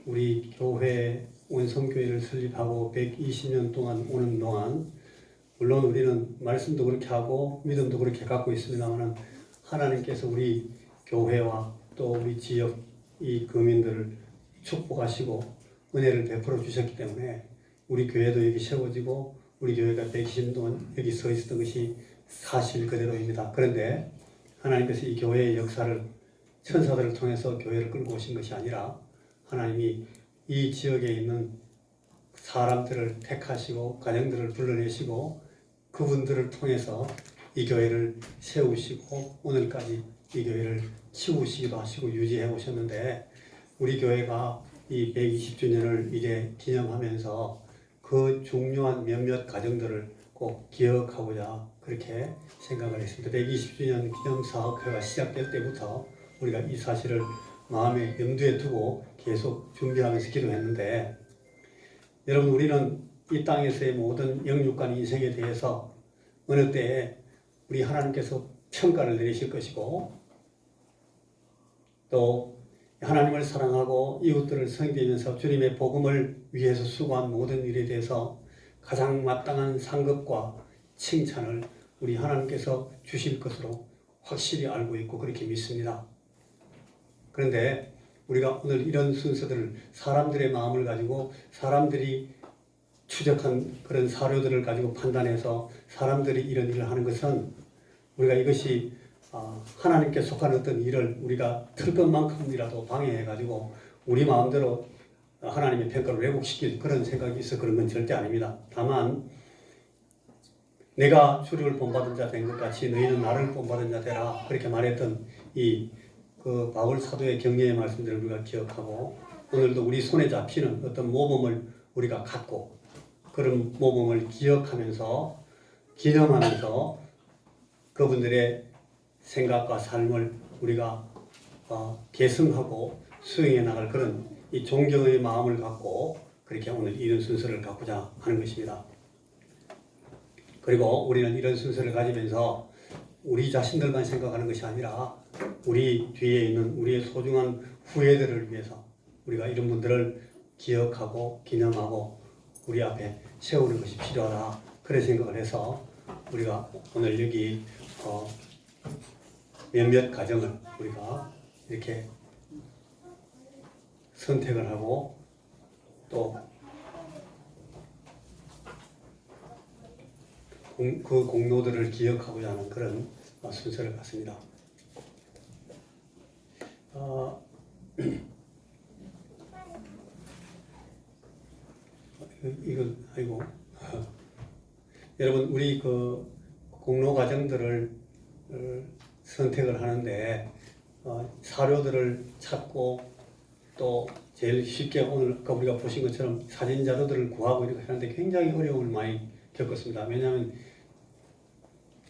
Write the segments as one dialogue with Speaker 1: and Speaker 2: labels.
Speaker 1: 우리 교회 원성교회를 설립하고 120년 동안 오는 동안 물론 우리는 말씀도 그렇게 하고 믿음도 그렇게 갖고 있습니다만 하나님께서 우리 교회와 또 우리 지역 이 교민들을 축복하시고 은혜를 베풀어 주셨기 때문에 우리 교회도 여기 세워지고 우리 교회가 120년 동안 여기 서 있었던 것이 사실 그대로입니다. 그런데 하나님께서 이 교회의 역사를 천사들을 통해서 교회를 끌고 오신 것이 아니라 하나님이 이 지역에 있는 사람들을 택하시고 가정들을 불러내시고 그분들을 통해서 이 교회를 세우시고 오늘까지 이 교회를 키우시기도 하시고 유지해 오셨는데 우리 교회가 이 120주년을 이제 기념하면서 그 중요한 몇몇 가정들을 꼭 기억하고자 그렇게 생각을 했습니다. 120주년 기념사업회가 시작될 때부터 우리가 이 사실을 마음에 염두에 두고 계속 준비하면서 기도했는데 여러분 우리는 이 땅에서의 모든 영육간 인생에 대해서 어느 때에 우리 하나님께서 평가를 내리실 것이고 또 하나님을 사랑하고 이웃들을 섬기면서 주님의 복음을 위해서 수고한 모든 일에 대해서 가장 마땅한 상급과 칭찬을 우리 하나님께서 주실 것으로 확실히 알고 있고 그렇게 믿습니다. 그런데 우리가 오늘 이런 순서들을 사람들의 마음을 가지고 사람들이 추적한 그런 사료들을 가지고 판단해서 사람들이 이런 일을 하는 것은 우리가 이것이 하나님께 속한 어떤 일을 우리가 틀 것만큼이라도 방해해가지고 우리 마음대로 하나님의 평가를 왜곡시킬 그런 생각이 있어 그런 건 절대 아닙니다. 다만 내가 주를 본받은 자 된 것 같이 너희는 나를 본받은 자 되라 그렇게 말했던 그 바울 사도의 격려의 말씀들을 우리가 기억하고 오늘도 우리 손에 잡히는 어떤 모범을 우리가 갖고 그런 모범을 기억하면서 기념하면서 그분들의 생각과 삶을 우리가 계승하고 수행해 나갈 그런 이 존경의 마음을 갖고 그렇게 오늘 이런 순서를 갖고자 하는 것입니다. 그리고 우리는 이런 순서를 가지면서 우리 자신들만 생각하는 것이 아니라 우리 뒤에 있는 우리의 소중한 후예들을 위해서 우리가 이런 분들을 기억하고 기념하고 우리 앞에 세우는 것이 필요하다 그런 생각을 해서 우리가 오늘 여기 몇몇 가정을 우리가 이렇게 선택을 하고 또 그 공로들을 기억하고자 하는 그런 순서를 갖습니다. 이건 아이고 여러분 우리 그 공로 과정들을 선택을 하는데 사료들을 찾고 또 제일 쉽게 오늘 아까 우리가 보신 것처럼 사진 자료들을 구하고 이렇게 하는데 굉장히 어려움을 많이 겪었습니다. 왜냐하면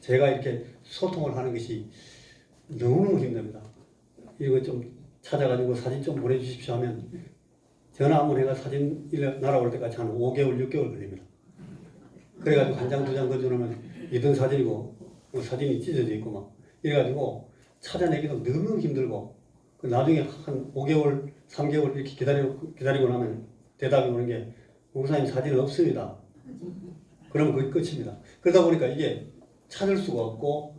Speaker 1: 제가 이렇게 소통을 하는 것이 너무너무 힘듭니다. 이거 좀 찾아가지고 사진 좀 보내주십시오 하면 전화 한번 해가 사진 날아올 때까지 한 5개월, 6개월 걸립니다. 그래가지고 한 장, 두 장 건져놓으면 이던 사진이고 사진이 찢어져 있고 막 이래가지고 찾아내기도 너무 힘들고 나중에 한 5개월, 3개월 이렇게 기다리고 나면 대답이 오는 게 목사님 사진은 없습니다. 그러면 그게 끝입니다. 그러다 보니까 이게 찾을 수가 없고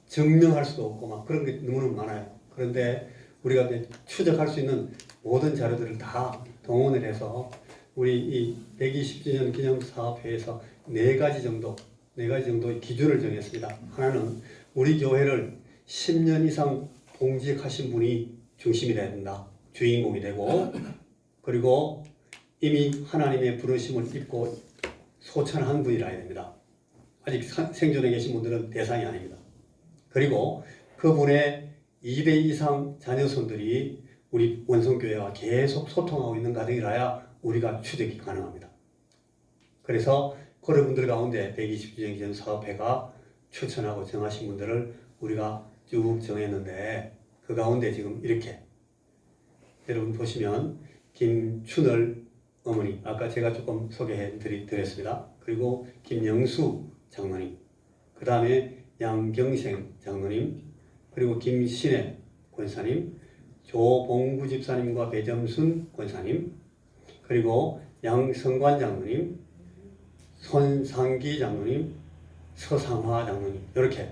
Speaker 1: 증명할 수도 없고 막 그런 게 너무너무 많아요. 그런데 우리가 이제 추적할 수 있는 모든 자료들을 다 동원을 해서 우리 이 120주년 기념사업회에서 네 가지 정도의 기준을 정했습니다. 하나는 우리 교회를 10년 이상 봉직하신 분이 중심이 돼야 된다. 주인공이 되고 그리고 이미 하나님의 부르심을 입고 소천한 분이라야 됩니다. 아직 생존해 계신 분들은 대상이 아닙니다. 그리고 그분의 2대 이상 자녀손들이 우리 원성교회와 계속 소통하고 있는 가정이라야 우리가 추적이 가능합니다. 그래서 그런 분들 가운데 120주년 기념 사업회가 추천하고 정하신 분들을 우리가 쭉 정했는데 그 가운데 지금 이렇게 여러분 보시면 김춘을 어머니 아까 제가 조금 소개해 드렸습니다. 그리고 김영수 장로님, 그 다음에 양경생 장로님, 그리고 김신혜 권사님, 조봉구 집사님과 배점순 권사님, 그리고 양성관 장로님, 손상기 장로님, 서상화 장로님 이렇게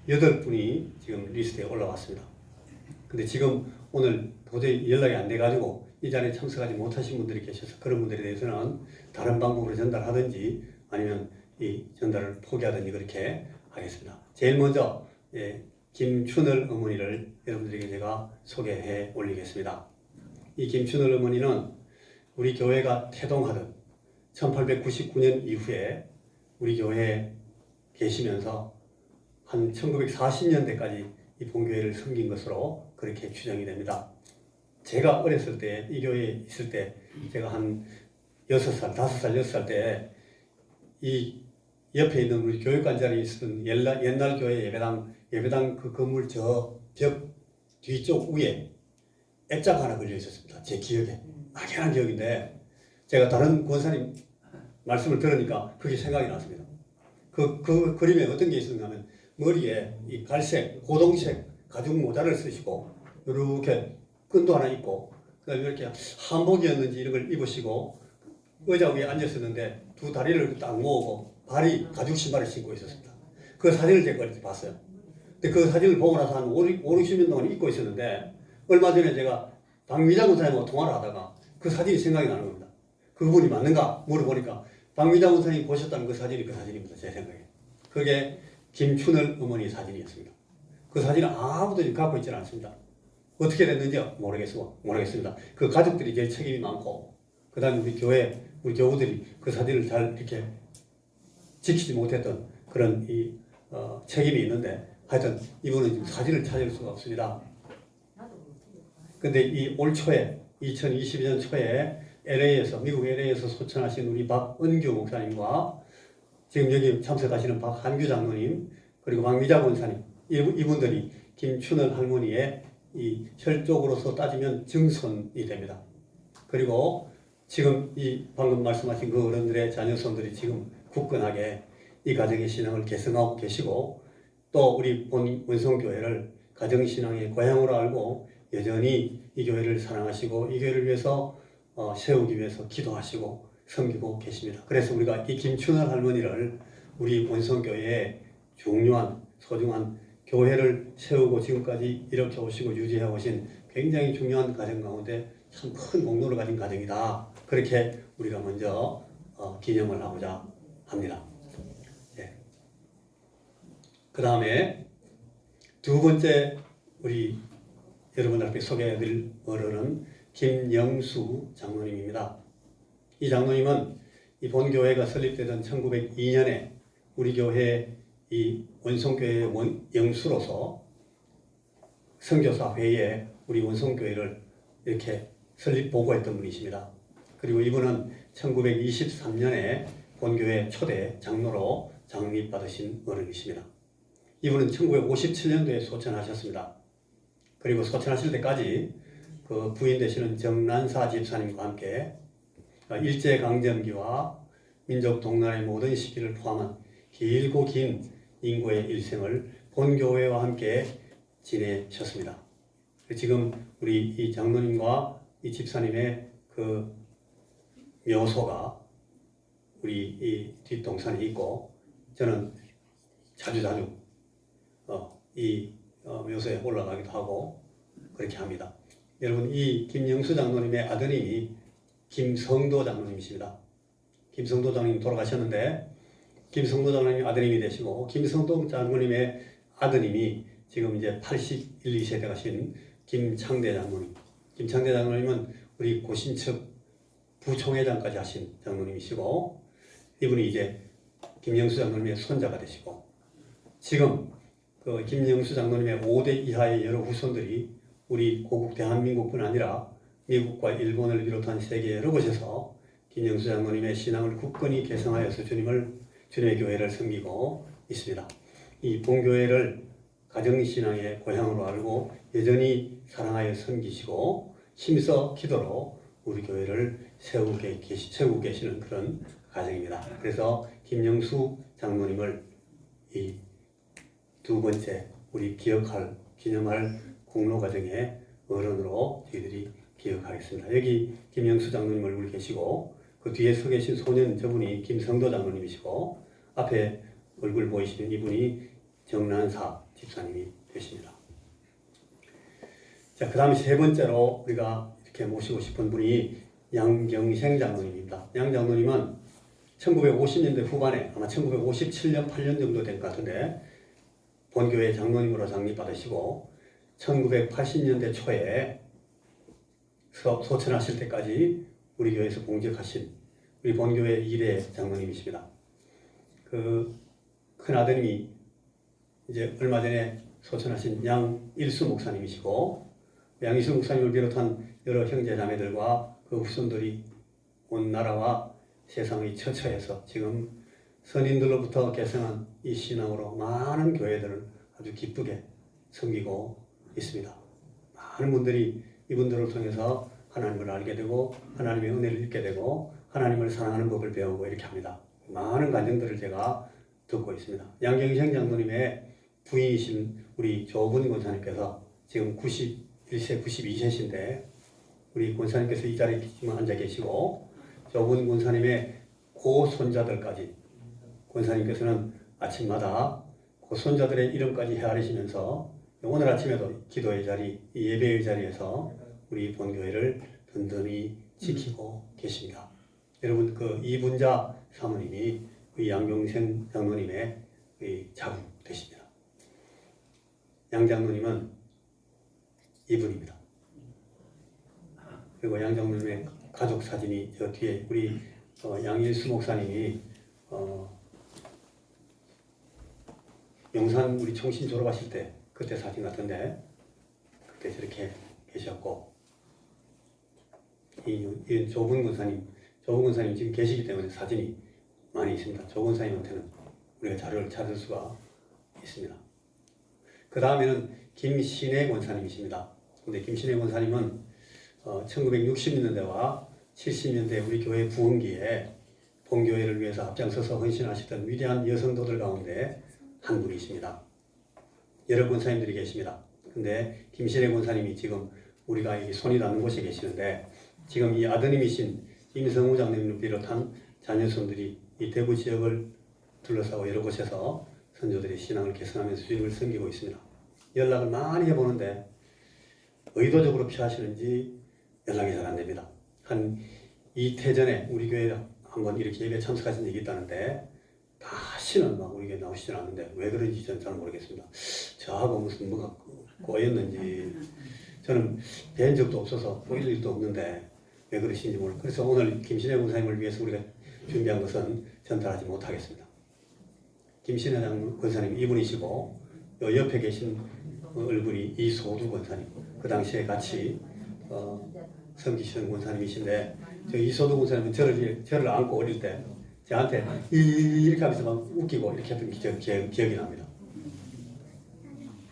Speaker 1: 8분이 지금 리스트에 올라왔습니다. 근데 지금 오늘 도저히 연락이 안 돼가지고 이 자리에 참석하지 못하신 분들이 계셔서 그런 분들에 대해서는 다른 방법으로 전달하든지 아니면 이 전달을 포기하든지 그렇게 하겠습니다. 제일 먼저 김춘을 어머니를 여러분들에게 제가 소개해 올리겠습니다. 이 김춘을 어머니는 우리 교회가 태동하던 1899년 이후에 우리 교회에 계시면서 한 1940년대까지 이 본교회를 섬긴 것으로 그렇게 추정이 됩니다. 제가 어렸을 때 이 교회에 있을 때 제가 한 6살, 5살, 6살 때 이 옆에 있는 우리 교육관 자리에 있었던 옛날 교회 예배당 그 건물 저 벽 뒤쪽 위에 액자가 하나 걸려 있었습니다. 제 기억에. 막연한 기억인데 제가 다른 권사님 말씀을 들으니까 그게 생각이 났습니다. 그 그림에 어떤 게 있었냐 하면 머리에 이 갈색, 고동색 가죽 모자를 쓰시고 이렇게 끈도 하나 있고 그다음에 이렇게 한복이었는지 이런 걸 입으시고 의자 위에 앉았었는데 두 다리를 딱 모으고 발이 가죽 신발을 신고 있었습니다. 그 사진을 제가 어릴 때 봤어요. 근데 그 사진을 보고 나서 한 5, 60년 동안 잊고 있었는데 얼마 전에 제가 박미장 원사님하고 통화를 하다가 그 사진이 생각이 나는 겁니다. 그분이 맞는가 물어보니까 박미장 원사님이 보셨다는 그 사진이 그 사진입니다. 제 생각에. 그게 김춘을 어머니 사진이었습니다. 그 사진은 아무도 갖고 있지는 않습니다. 어떻게 됐는지 모르겠습니다. 그 가족들이 제일 책임이 많고 그 다음에 우리 교우들이 그 사진을 잘 이렇게 지키지 못했던 그런 책임이 있는데 하여튼 이분은 지금 사진을 찾을 수가 없습니다. 근데 이 올 초에 2022년 초에 미국 LA에서 소천하신 우리 박은규 목사님과 지금 여기 참석하시는 박한규 장로님 그리고 박미자 권사님 이분들이 김춘을 할머니의 이 혈족으로서 따지면 증손이 됩니다. 그리고 지금 이 방금 말씀하신 그 어른들의 자녀손들이 지금 굳건하게 이 가정의 신앙을 계승하고 계시고 또 우리 본 원성교회를 가정신앙의 고향으로 알고 여전히 이 교회를 사랑하시고 이 교회를 위해서 세우기 위해서 기도하시고 섬기고 계십니다. 그래서 우리가 이 김춘월 할머니를 우리 원성교회의 중요한 소중한 교회를 세우고 지금까지 이렇게 오시고 유지해 오신 굉장히 중요한 가정 가운데 참 큰 공로를 가진 가정이다. 그렇게 우리가 먼저 기념을 하고자 합니다. 그 다음에 두 번째 우리 여러분 앞에 소개해드릴 어른은 김영수 장로님입니다. 이 장로님은 이 본교회가 설립되던 1902년에 우리 교회 이 원성교회의 영수로서 선교사 회의에 우리 원성교회를 이렇게 설립 보고했던 분이십니다. 그리고 이분은 1923년에 본교회 초대 장로로 장립받으신 어른이십니다. 이분은 1957년도에 소천하셨습니다. 그리고 소천하실 때까지 그 부인 되시는 정난사 집사님과 함께 일제강점기와 민족 동란의 모든 시기를 포함한 길고 긴 인고의 일생을 본교회와 함께 지내셨습니다. 지금 우리 이 장로님과 이 집사님의 그 묘소가 우리 이 뒷동산에 있고 저는 자주 이 묘소에 올라가기도 하고 그렇게 합니다. 여러분 이 김영수 장로님의 아드님이 김성도 장로님이십니다. 김성도 장로님 돌아가셨는데 김성도 장로님 아드님이 되시고 김성도 장로님의 아드님이 지금 이제 81, 2세대 가신 김창대 장로님. 김창대 장로님은 우리 고신측 부총회장까지 하신 장로님이시고 이분이 이제 김영수 장로님의 손자가 되시고 지금 그 김영수 장로님의 5대 이하의 여러 후손들이 우리 고국 대한민국뿐 아니라 미국과 일본을 비롯한 세계 여러 곳에서 김영수 장로님의 신앙을 굳건히 계승하여서 주님의 교회를 섬기고 있습니다. 이 본교회를 가정신앙의 고향으로 알고 여전히 사랑하여 섬기시고 힘써 기도로 우리 교회를 세우고 계시는 그런 가정입니다. 그래서 김영수 장로님을 이 두 번째 우리 기념할 공로 가정의 어른으로 저희들이 기억하겠습니다. 여기 김영수 장로님 얼굴 계시고 그 뒤에 서 계신 소년 저분이 김성도 장로님이시고 앞에 얼굴 보이시는 이분이 정난사 집사님이 되십니다. 자, 그 다음에 세 번째로 우리가 이렇게 모시고 싶은 분이 양경생 장로님입니다. 양 장로님은 1950년대 후반에 아마 1957년 8년 정도 된 것 같은데 본교회 장로님으로 장립받으시고 1980년대 초에 소천하실 때까지 우리 교회에서 봉직하신 우리 본교회 2대 장로님이십니다. 그 큰아드님이 이제 얼마 전에 소천하신 양일수 목사님이시고 양일수 목사님을 비롯한 여러 형제자매들과 그 후손들이 온 나라와 세상의 처처에서 지금 선인들로부터 개성한 이 신앙으로 많은 교회들을 아주 기쁘게 섬기고 있습니다. 많은 분들이 이분들을 통해서 하나님을 알게 되고 하나님의 은혜를 잊게 되고 하나님을 사랑하는 법을 배우고 이렇게 합니다. 많은 간증들을 제가 듣고 있습니다. 양경생 장로님의 부인이신 우리 조분 권사님께서 지금 91세, 92세신데 우리 권사님께서 이 자리에 앉아 계시고 조분 권사님의 고손자들까지 권사님께서는 아침마다 고손자들의 이름까지 헤아리시면서 오늘 아침에도 기도의 자리, 예배의 자리에서 우리 본교회를 든든히 지키고 계십니다. 여러분 그 이분자 사모님이 그 양경생 장로님의 자부 되십니다. 양 장로님은 이분입니다. 그리고 양 장로님의 가족 사진이 저 뒤에 우리 양일수 목사님이 영산 우리 총신 졸업하실 때 그때 사진 같은데 그때 저렇게 계셨고 이 조분 권사님 지금 계시기 때문에 사진이 많이 있습니다. 조 권사님한테는 우리가 자료를 찾을 수가 있습니다. 그 다음에는 김신혜 권사님이십니다. 근데 김신혜 권사님은 1960년대와 70년대 우리 교회 부흥기에 본교회를 위해서 앞장서서 헌신하시던 위대한 여성도들 가운데 한 분이십니다. 여러 권사님들이 계십니다. 근데 김신혜 권사님이 지금 우리가 여기 손이 닿는 곳에 계시는데 지금 이 아드님이신 임성우 장로님을 비롯한 자녀손들이 이 대구 지역을 둘러싸고 여러 곳에서 선조들의 신앙을 개선하면서 주님을 섬기고 있습니다. 연락을 많이 해보는데 의도적으로 피하시는지 연락이 잘 안 됩니다. 한 이태 전에 우리 교회에 한번 이렇게 예배 참석하신 적이 있다는데 다시는 막 우리 교회 나오시질 않는데 왜 그런지 저는 잘 모르겠습니다. 저하고 무슨 뭐가 꼬였는지 저는 뵌 적도 없어서 보일 일도 없는데 왜 그러신지 모르겠어요. 그래서 오늘 김신혜 권사님을 위해서 우리가 준비한 것은 전달하지 못하겠습니다. 김신혜 권사님 이분이시고 요 옆에 계신 얼굴이 이소두 권사님 그 당시에 같이 섬기시는 권사님이신데 저 이소두 권사님은 저를 안고 어릴 때 저한테 이렇게 하면서 막 웃기고 이렇게 했던 기억이 납니다.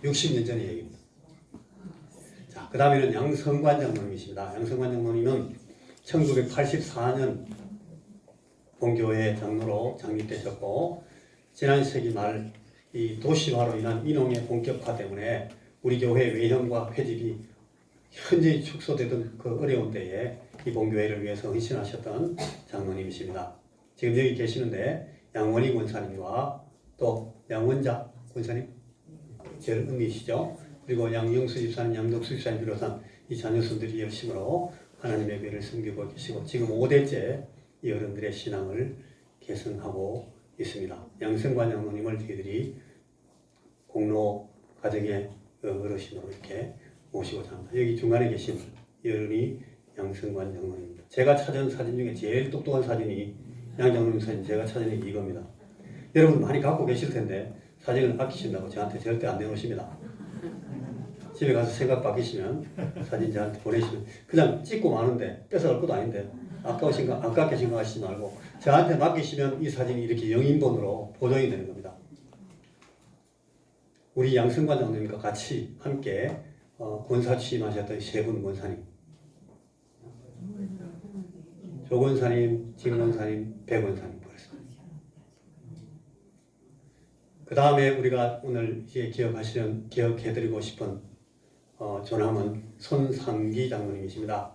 Speaker 1: 60년 전의 얘기입니다. 자, 그 다음에는 양성관 장로님이십니다. 양성관 장로님은 1984년 본교회 장로로 장립되셨고 지난 세기 말 이 도시화로 인한 인홍의 본격화 때문에 우리 교회 외형과 회집이 현저히 축소되던 그 어려운 때에 이 본교회를 위해서 헌신하셨던 장로님이십니다. 지금 여기 계시는데 양원희 권사님과 또 양원자 권사님 제일 은미시죠. 그리고 양영수 집사님, 양덕수 집사님 비롯한 이 자녀손들이 열심으로 하나님의 교회를 섬기고 계시고 지금 5대째 이 어른들의 신앙을 개선하고 있습니다. 양성관 장로님을 저희들이 공로 가정의 어르신으로 이렇게 모시고자 합니다. 여기 중간에 계신 이 어른이 양성관 장로님입니다. 제가 찾은 사진 중에 제일 똑똑한 사진이 양 장로님 사진 제가 찾은 게 이겁니다. 여러분 많이 갖고 계실 텐데 사진을 아끼신다고 저한테 절대 안 내놓으십니다. 집에 가서 생각 바뀌시면 사진 저한테 보내시면 그냥 찍고 마는데 뺏어갈 것도 아닌데 아깝게 생각하시지 말고 저한테 맡기시면 이 사진이 이렇게 영인본으로 보존이 되는 겁니다. 우리 양성관 장로님과 같이 함께 권사 취임하셨던 세 분 권사님 조 권사님, 진 권사님, 배 권사님 그렇습니다. 그 다음에 우리가 오늘 이제 기억해드리고 싶은 조남은 손상기 장로님이십니다.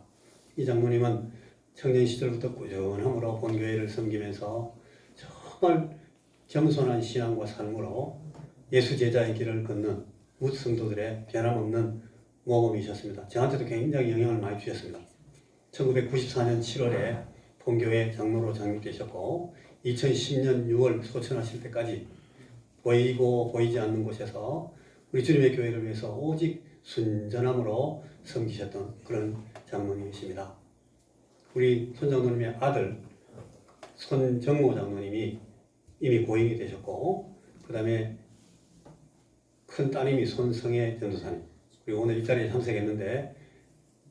Speaker 1: 이 장모님은 청년 시절부터 꾸준함으로 본교회를 섬기면서 정말 겸손한 신앙과 삶으로 예수 제자의 길을 걷는 묻 성도들의 변함없는 모범이셨습니다. 저한테도 굉장히 영향을 많이 주셨습니다. 1994년 7월에 본교회 장로로 장립되셨고 2010년 6월 소천하실 때까지 보이고 보이지 않는 곳에서 우리 주님의 교회를 위해서 오직 순전함으로 섬기셨던 그런 장로님이십니다. 우리 손장로님의 아들 손정모 장로님이 이미 고인이 되셨고 그 다음에 큰 따님이 손성애 전도사님, 그리고 오늘 이 자리에 참석했는데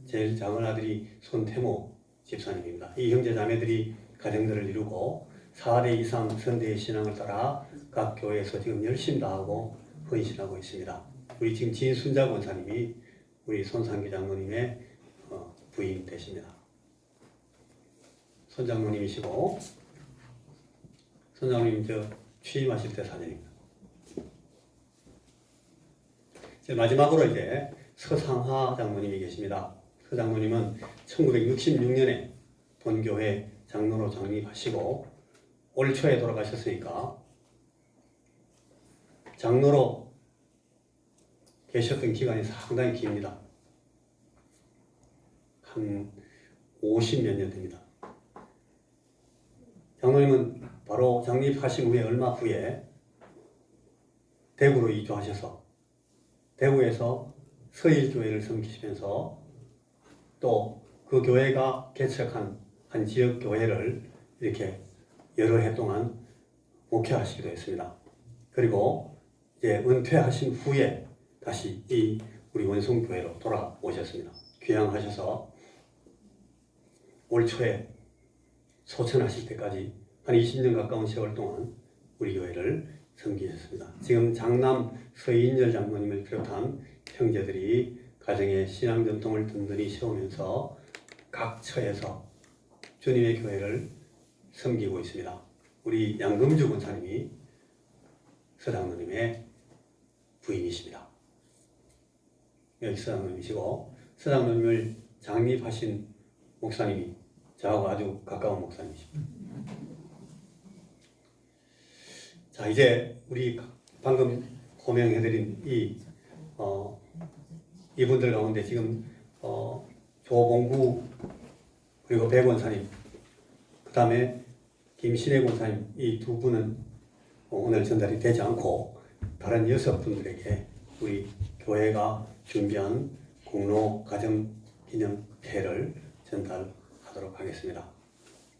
Speaker 1: 제일 작은 아들이 손태모 집사님입니다. 이 형제 자매들이 가정들을 이루고 4대 이상 선대의 신앙을 따라 각 교회에서 지금 열심히 다하고 헌신하고 있습니다. 우리 지금 진순자 권사님이 우리 손상기 장로님의 부인 되십니다. 손장로님이시고 손장로님 취임하실 때 사진입니다. 마지막으로 이제 서상하 장로님이 계십니다. 그 장로님은 1966년에 본교회 장로로 장립하시고 올 초에 돌아가셨으니까 장로로 계셨던 기간이 상당히 깁니다. 한 50몇 년 됩니다. 장로님은 바로 장립하신 후에 얼마 후에 대구로 이주하셔서 대구에서 서일교회를 섬기시면서 또 그 교회가 개척한 한 지역 교회를 이렇게 여러 해 동안 목회하시기도 했습니다. 그리고 이제 은퇴하신 후에 다시 이 우리 원성교회로 돌아오셨습니다. 귀향하셔서 올 초에 소천하실 때까지 한 20년 가까운 세월 동안 우리 교회를 섬기셨습니다. 지금 장남 서인열 장모님을 비롯한 형제들이 가정의 신앙 전통을 든든히 세우면서 각 처에서 주님의 교회를 섬기고 있습니다. 우리 양금주 권사님이 서장로님의 부인이십니다. 여기 서장로님이시고 서장로님을 장립하신 목사님이 저하고 아주 가까운 목사님이십니다. 자, 이제 우리 방금 호명해드린 이분들 가운데 지금 조봉구 그리고 배 권사님, 그 다음에 김신혜 권사님, 이 두 분은 오늘 전달이 되지 않고 다른 6분들에게 우리 교회가 준비한 공로 가정 기념패를 전달하도록 하겠습니다.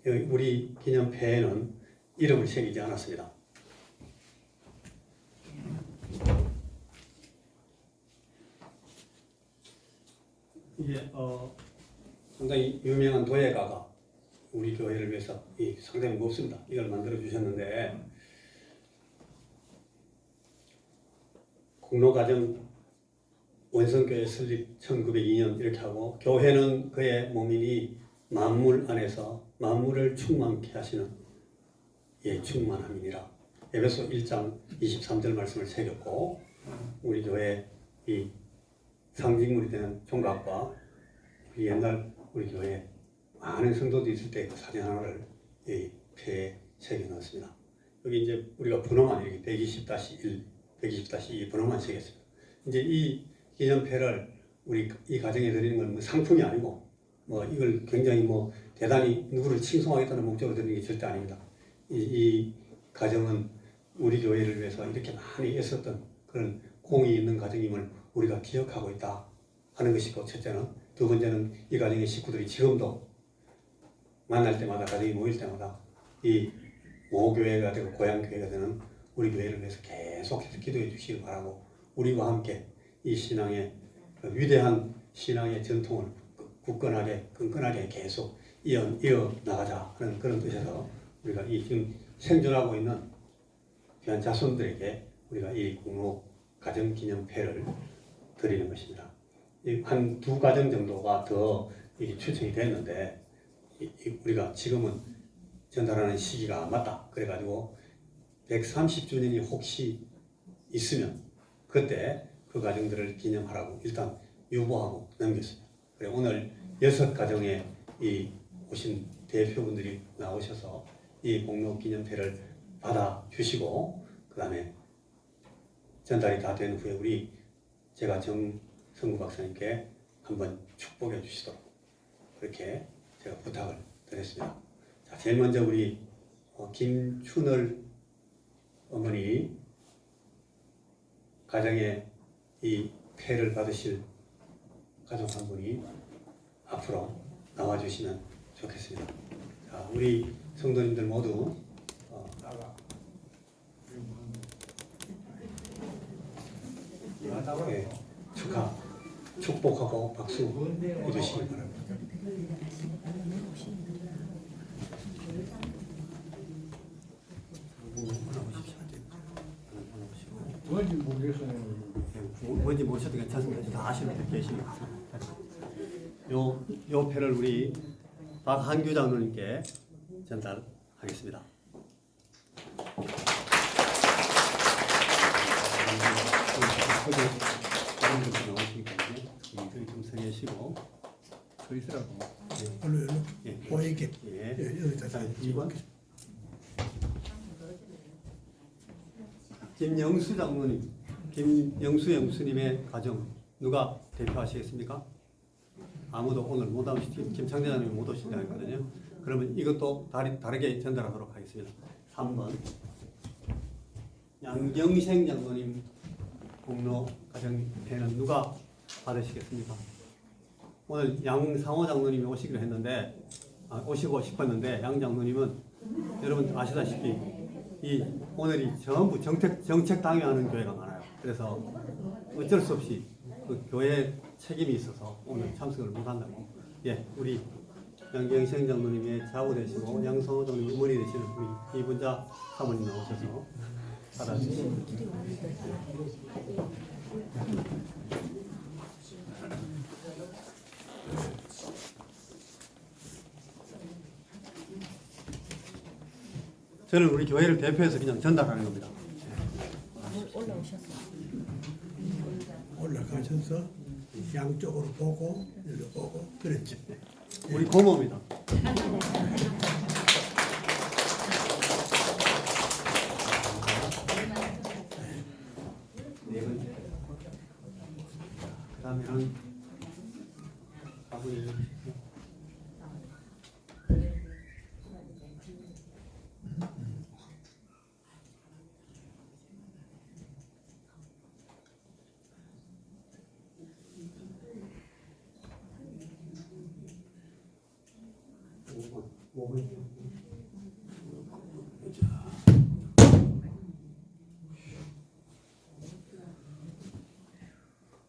Speaker 1: 우리 기념패에는 이름을 새기지 않았습니다. 이게 상당히 유명한 도예가가 우리 교회를 위해서 상당히 무겁습니다. 이걸 만들어 주셨는데 공로가정 원성교회 설립 1902년 이렇게 하고 교회는 그의 몸이니 만물 안에서 만물을 충만케 하시는 충만함이니라. 에베소 1장 23절 말씀을 새겼고 우리 교회 이 상징물이 되는 종각과 옛날 우리 교회 많은 성도들이 있을 때 그 사진 하나를 이 패에 새겨놨습니다. 여기 이제 우리가 번호만 이렇게 120-1, 120-2 번호만 새겼습니다. 이제 이 기념패를 우리 이 가정에 드리는 건 뭐 상품이 아니고 이걸 굉장히 대단히 누구를 칭송하겠다는 목적으로 드리는 게 절대 아닙니다. 이 가정은 우리 교회를 위해서 이렇게 많이 애썼던 그런 공이 있는 가정임을 우리가 기억하고 있다 하는 것이고 첫째는, 두 번째는 이 가정의 식구들이 지금도 만날 때마다 가정이 모일 때마다 이 모교회가 되고 고향교회가 되는 우리 교회를 위해서 계속해서 기도해 주시길 바라고 우리와 함께 이 신앙의 위대한 신앙의 전통을 굳건하게 끈끈하게 계속 이어 나가자 하는 그런 뜻에서 우리가 이 지금 생존하고 있는 귀한 자손들에게 우리가 이 공로 가정기념패를 드리는 것입니다. 한 두 가정 정도가 더 추천이 됐는데 우리가 지금은 전달하는 시기가 안 맞다. 그래가지고 130주년이 혹시 있으면 그때 그 가정들을 기념하라고 일단 유보하고 넘겼습니다. 그래 오늘 6가정의 이 오신 대표분들이 나오셔서 이 공로 기념패를 받아 주시고 그 다음에 전달이 다 된 후에 제가 정성구 박사님께 한번 축복해 주시도록 그렇게 제가 부탁을 드렸습니다. 자, 제일 먼저 우리 김춘을 어머니 가정에 이 패를 받으실 가족 한 분이 앞으로 나와주시면 좋겠습니다. 자, 우리 성도님들 모두 네, 축복하고 박수 해주시기 바랍니다. 뭔지 모르셔도 괜찮습니다. 다 아시는 분 계시니까. 요 패를 우리 박한규 장로님께 전달하겠습니다. 좀 서 계시고 서 있으라고.
Speaker 2: 얼른 보이게. 여기다.
Speaker 1: 2번 김영수 장로님, 김영수 영수님의 가정 누가 대표하시겠습니까? 아무도 오늘 못 오시죠. 김창재 장로님 못 오신다고 했거든요. 그러면 이것도 다르게 전달하도록 하겠습니다. 3번 양경생 장로님 공로 가정패는 누가 받으시겠습니까? 오늘 양상호 장로님이 오시기로 했는데 오시고 싶었는데 양 장로님은 여러분 아시다시피 이 오늘이 전부 정책 당회하는 교회가 많아요. 그래서 어쩔 수 없이 그 교회 책임이 있어서 오늘 참석을 못한다고. 예, 우리 양경생 장로님의 좌우 되시고 양성호 장로님 어머니 되시는 우리 이분자 사모님 나오셔서 받아주시고. 저는 우리 교회를 대표해서 그냥 전달하는 겁니다.
Speaker 2: 올라가셔서 양쪽으로 보고 이리로 보고 그랬죠.
Speaker 1: 우리 고모입니다. 네 번째. 그다음에는 아버님.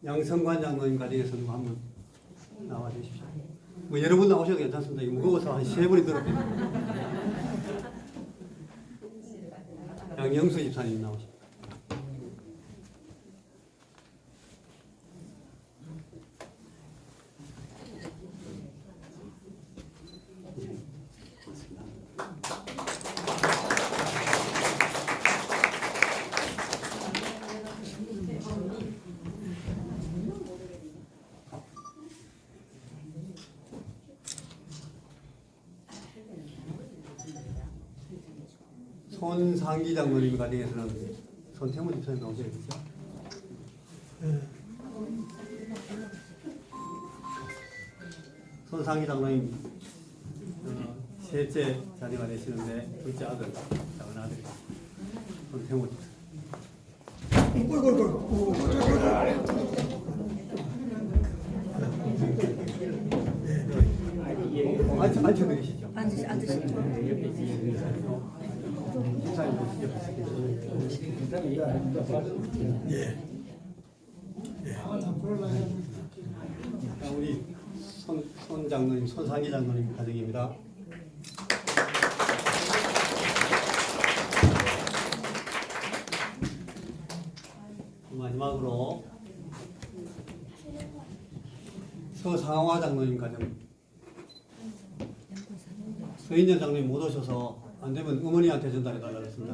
Speaker 1: 양성관 장로님 가정에서 누가 한번 나와 주십시오. 뭐 여러분 나오셔도 괜찮습니다. 이거 무거워서 한 3분이 들었거든요. 양영수 집사님 나오십시오. 손상기 장로님 가정에서는 손태문 집사님 나오셔야겠죠? 손상기 장로님 셋째 자녀가 되시는데 둘째 아들, 작은 아들이 손태문 집사님. 앉혀드리시죠.
Speaker 3: 앉으시죠.
Speaker 1: 우리 손 장로님, 손상기 장로님 가정입니다. 마지막으로 서상화 장로님 가정. 서인전 장로님 못 오셔서 안 되면 어머니한테 전달해 달라고 했습니다.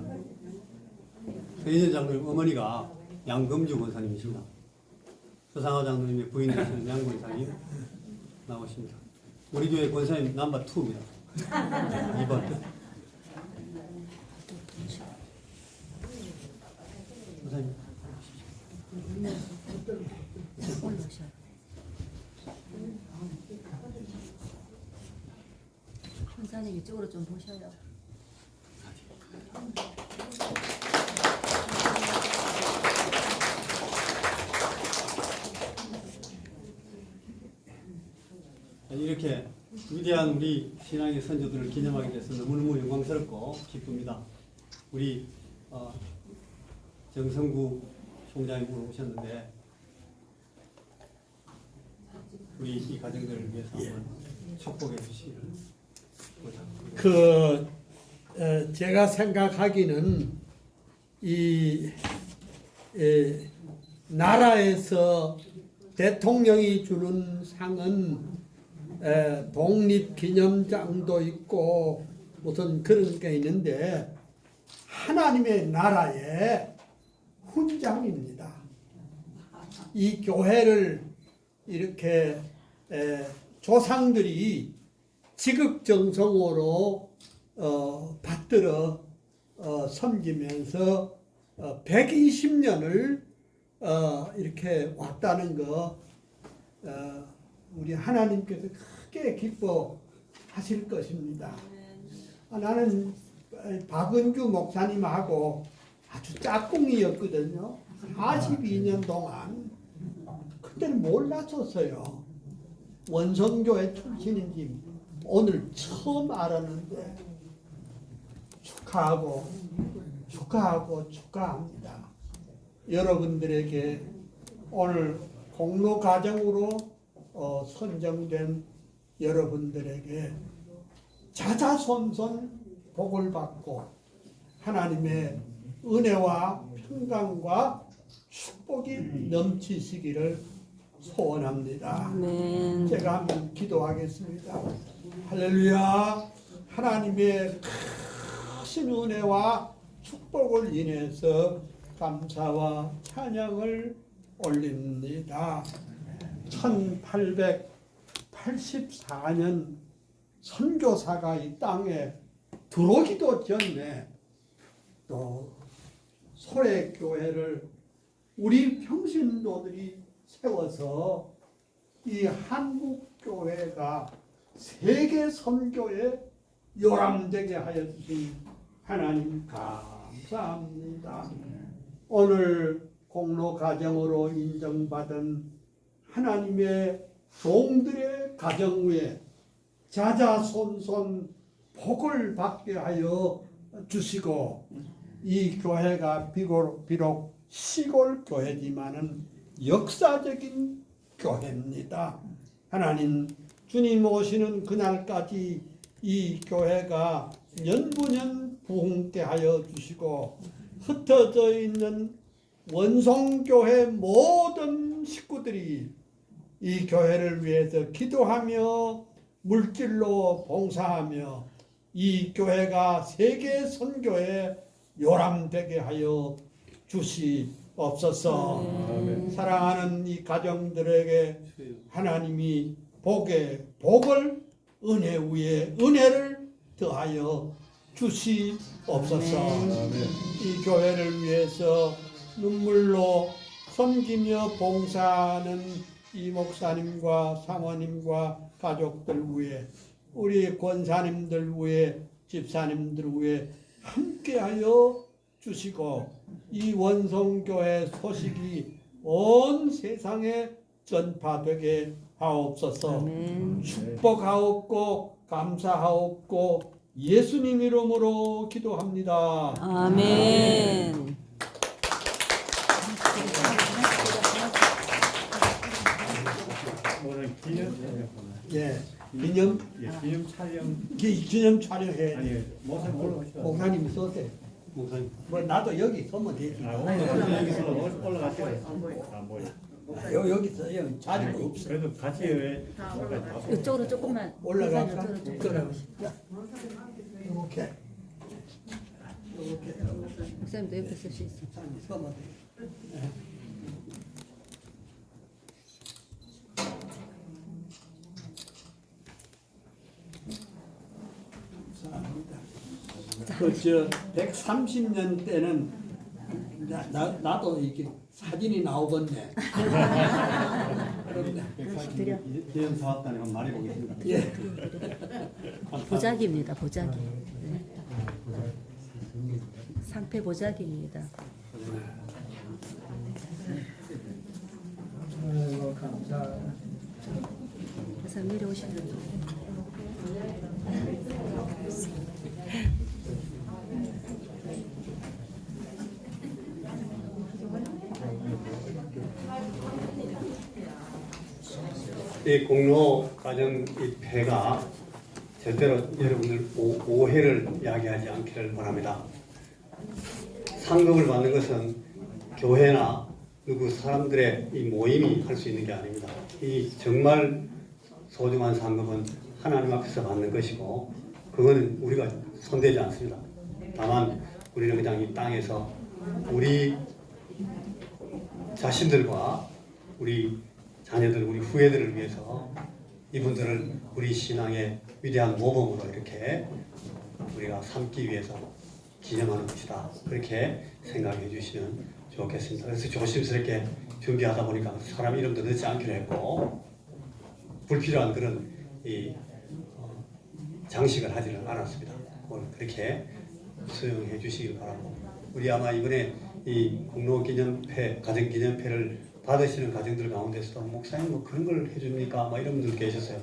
Speaker 1: 서인전 장로님 어머니가 양금주 권사님이십니다. 서상화 장로님의 부인 되시는 양권사님 나오십니다. 우리 교회 권사님 넘버 2입니다. 2번. 권사님.
Speaker 3: 권사님 이쪽으로 좀 보셔요.
Speaker 1: 이렇게 위대한 우리 신앙의 선조들을 기념하게 돼서 너무너무 영광스럽고 기쁩니다. 우리 정성구 총장님 오늘 오셨는데 우리 이 가정들을 위해서 한번 축복해 주시기를 부탁드립니다.
Speaker 2: 제가 생각하기는 이 나라에서 대통령이 주는 상은 독립기념장도 있고 무슨 그런 게 있는데 하나님의 나라의 훈장입니다. 이 교회를 이렇게 조상들이 지극정성으로 받들어 섬기면서 120년을 이렇게 왔다는 거 우리 하나님께서 크게 기뻐하실 것입니다. 나는 박은주 목사님하고 아주 짝꿍이었거든요. 42년 동안. 그때는 몰랐었어요. 원성교회 출신인지 오늘 처음 알았는데 축하합니다. 여러분들에게 오늘 공로 가정으로 선정된 여러분들에게 자자손손 복을 받고 하나님의 은혜와 평강과 축복이 넘치시기를 소원합니다.
Speaker 3: 아멘.
Speaker 2: 제가 한번 기도하겠습니다. 할렐루야. 하나님의 크신 은혜와 축복을 인해서 감사와 찬양을 올립니다. 1884년 선교사가 이 땅에 들어오기도 전에 또 소래교회를 우리 평신도들이 세워서 이 한국교회가 세계 선교에 요람되게 하여 주신 하나님 감사합니다. 오늘 공로 가정으로 인정받은 하나님의 종들의 가정 위에 자자손손 복을 받게 하여 주시고 이 교회가 비록 시골 교회지만은 역사적인 교회입니다. 하나님 주님 오시는 그날까지 이 교회가 년부년 부흥케 하여 주시고 흩어져 있는 원성교회 모든 식구들이 이 교회를 위해서 기도하며 물질로 봉사하며 이 교회가 세계 선교에 요람되게 하여 주시옵소서. 사랑하는 이 가정들에게 하나님이 복을 은혜 위에 은혜를 더하여 주시옵소서. 이 교회를 위해서 눈물로 섬기며 봉사하는 이 목사님과 사모님과 가족들 위해 우리 권사님들 위해 집사님들 위해 함께하여 주시고 이 원성교회 소식이 온 세상에 전파되게 하옵소서. 축복하옵고 감사하옵고 예수님 이름으로 기도합니다.
Speaker 3: 아멘.
Speaker 4: 오늘 기념
Speaker 2: 기념
Speaker 4: 기념 촬영
Speaker 2: 기념 촬영해.
Speaker 4: 아니 목사님 올라가시죠.
Speaker 2: 목사님이 쏘세요.
Speaker 1: 목사님.
Speaker 2: 뭐 나도 여기 서면 되지.
Speaker 4: 오늘 여기서 올라가시죠. 안 보여.
Speaker 2: 여기서 여기 자리가 없어.
Speaker 4: 그래도 같이 왜
Speaker 3: 이쪽으로 조금만.
Speaker 2: 올라갈까?
Speaker 3: 이쪽으로 조금.
Speaker 2: 이렇게.
Speaker 3: 목사님도 옆에 쓸 수 있어.
Speaker 2: 서면 돼. 그저 130년 때는 나도 이렇게 사진이 나오겠네. 그런데
Speaker 3: 드려.
Speaker 5: 기념 사왔다니 한번 말해 보겠습니다.
Speaker 2: 예.
Speaker 3: 보자기입니다. 보자기. 네. 상패 보자기입니다.
Speaker 2: 아이고 감사합니다.
Speaker 3: 그래서 내려오시면
Speaker 1: 이 공로 과정 이 폐가 절대로 여러분들 오해를 야기하지 않기를 바랍니다. 상급을 받는 것은 교회나 누구 사람들의 이 모임이 할 수 있는 게 아닙니다. 이 정말 소중한 상급은 하나님 앞에서 받는 것이고 그거는 우리가 손대지 않습니다. 다만 우리는 그냥 이 땅에서 우리 자신들과 우리 자녀들, 우리 후예들을 위해서 이분들을 우리 신앙의 위대한 모범으로 이렇게 우리가 삼기 위해서 기념하는 것이다. 그렇게 생각해 주시면 좋겠습니다. 그래서 조심스럽게 준비하다 보니까 사람 이름도 넣지 않기로 했고 불필요한 그런 이 장식을 하지는 않았습니다. 그렇게 수용해 주시길 바라고 우리 아마 이번에 이 공로기념패, 가정기념패를 받으시는 가정들 가운데서도 목사님 뭐 그런 걸 해줍니까? 뭐 이런 분들 계셨어요.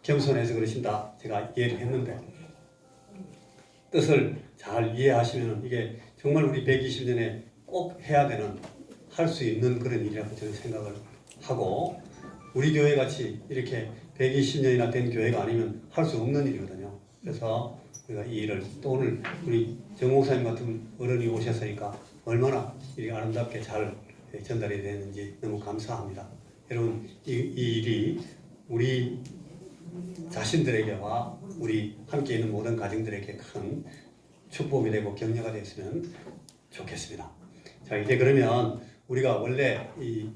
Speaker 1: 겸손해서 그러신다. 제가 이해를 했는데 뜻을 잘 이해하시면 이게 정말 우리 120년에 꼭 해야 되는 할 수 있는 그런 일이라고 저는 생각을 하고 우리 교회 같이 이렇게 120년이나 된 교회가 아니면 할 수 없는 일이거든요. 그래서 우리가 이 일을 또 오늘 우리 정 목사님 같은 어른이 오셨으니까 얼마나 이렇게 아름답게 잘 전달이 되는지 너무 감사합니다. 여러분 이 일이 우리 자신들에게와 우리 함께 있는 모든 가정들에게 큰 축복이 되고 격려가 됐으면 좋겠습니다. 자 이제 그러면 우리가 원래 이